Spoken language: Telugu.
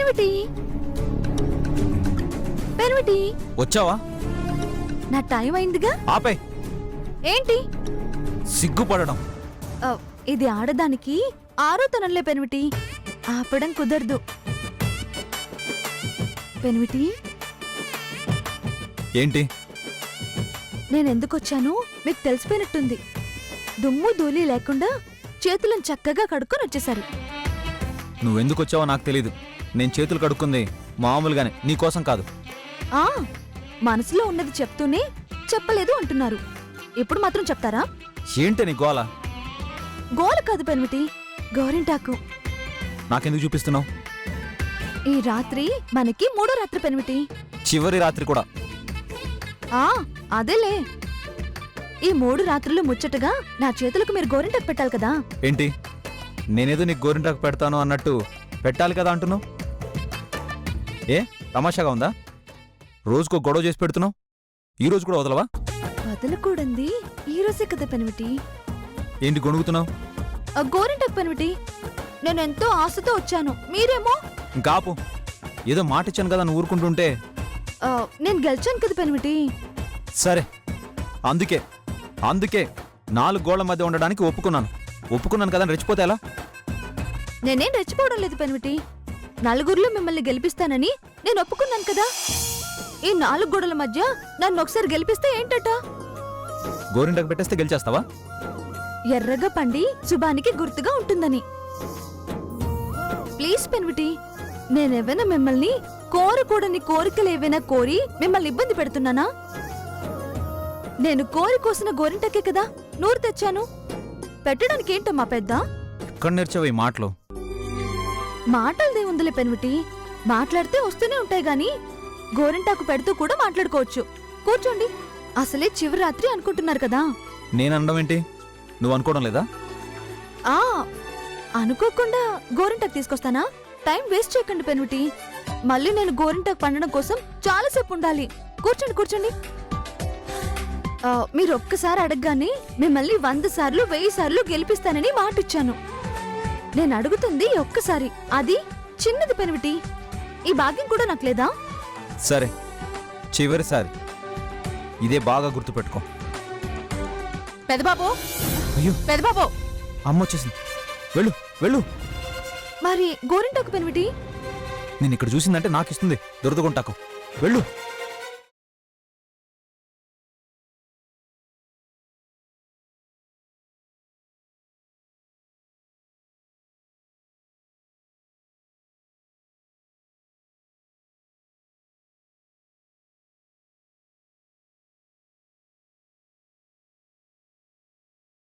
పెన్విటి పెన్విటి వచ్చావా? నా టైం అయిందిగా. ఆపే. ఏంటి సిగ్గుపడడం. ఇది ఆడదానికి ఆరోతనంలే పెన్విటి, ఆపడం కుదరదు. పెన్విటి ఏంటి? నేనెందుకొచ్చాను మీకు తెలిసిపోయినట్టుంది. దుమ్ము ధూళి లేకుండా చేతులను చక్కగా కడుక్కొని వచ్చేసారు. నువ్వెందుకు వచ్చావో నాకు తెలీదు. నేను చేతులు కడుక్కుంది మామూలుగానే, నీకోసం కాదు. ఆ మనసులో ఉన్నది చెప్తూనే చెప్పలేదు అంటున్నారు. ఇప్పుడు మాత్రం చెప్తారా? ఏంటి నీ గోల? గోల కాదు పెన్విటి, గోరింటాకు. నాకెందుకు చూపిస్తున్నావు? ఈ రాత్రి మనకి మూడో రాత్రి పెన్విటి. చివరి రాత్రి కూడా. అదేలే. ఈ 3 రాత్రులు ముచ్చటగా నా చేతులకు మీరు గోరింటాకు పెట్టాలి కదా. ఏంటి, నేనేదో నీకు గోరింటాకు పెడతాను అన్నట్టు పెట్టాలి కదా అంటున్నావు? ఏ తమాషాగా ఉందా? రోజుకో గొడవ చేసి పెడుతున్నావు, ఈ రోజు కూడా వదలవా? వదలకూడంది ఈ రోజే కదా పెన్విటి. ఏంటి గొణుగుతున్నావు? గోరింటాకు పెన్విటి, నేనెంతో ఆశతో వచ్చాను, మీరేమో. ఇంకా ఆపు. ఏదో మాట ఇచ్చాను కదా నువ్వు ఊరుకుంటుంటే. నేను గెలిచాను కదా పెన్విటి. సరే, అందుకే 4 గోళ్ల మధ్య ఉండడానికి ఒప్పుకున్నాను కదా. రెచ్చిపోతే ఎలా? నేనేం రెచ్చిపోవడం లేదు పెన్విటి. నలుగురిలో మిమ్మల్ని గెలిపిస్తానని నేను ఒప్పుకున్నాను కదా. ఈ 4 గోడల మధ్య నన్ను ఒకసారి గెలిపిస్తే ఏంటట? గోరింటాకు పెట్టేస్తే గెలిచేస్తావా? ఎర్రగా పండి శుభానికి గుర్తుగా ఉంటుందని. ప్లీజ్ పెన్విటి, నేనేమైనా మిమ్మల్ని కోరకూడని కోరికలు ఏవైనా కోరి మిమ్మల్ని ఇబ్బంది పెడుతున్నానా? నేను కోరి కోసిన గోరింటకే కదా నూరు తెచ్చాను. పెట్టడానికి ఏంటమ్మా పెద్ద? ఎక్కడ నేర్చావు ఈ మాటలు? మాటలదే ఉందిలే పెన్విటి, మాట్లాడితే వస్తూనే ఉంటాయి గాని గోరింటాకు పెడుతూ కూడా మాట్లాడుకోవచ్చు. కూర్చోండి. అసలే చివరి రాత్రి అనుకుంటున్నారు కదా. నేను అనడం ఏంటి? నువ్వు అనుకోవడం లేదా? అనుకోకుండా గోరింటాకు తీసుకొస్తానా? టైం వేస్ట్ చేయకండి పెన్విటి. మళ్ళీ నేను గోరింటాకు పండడం కోసం చాలాసేపు ఉండాలి. కూర్చోండి. మీరు ఒక్కసారి అడగగానే మిమ్మల్ని 100 సార్లు 1000 సార్లు గెలిపిస్తానని మాటిచ్చాను. నేను అడుగుతుంది ఒక్కసారి, అది చిన్నది పెన్విటి. ఈ భాగ్యం కూడా నాకు లేదా? సరే, చివరిసారి. ఇదే బాగా గుర్తుపెట్టుకో. పెదబాబు, అయ్యో పెదబాబు, అమ్మ వచ్చేసింది. వెళ్ళు. మరి గోరింటాకు పెన్విటి? నేను ఇక్కడ చూసిందంటే నాకు ఇస్తుంది దురదగుంటాకు. వెళ్ళు.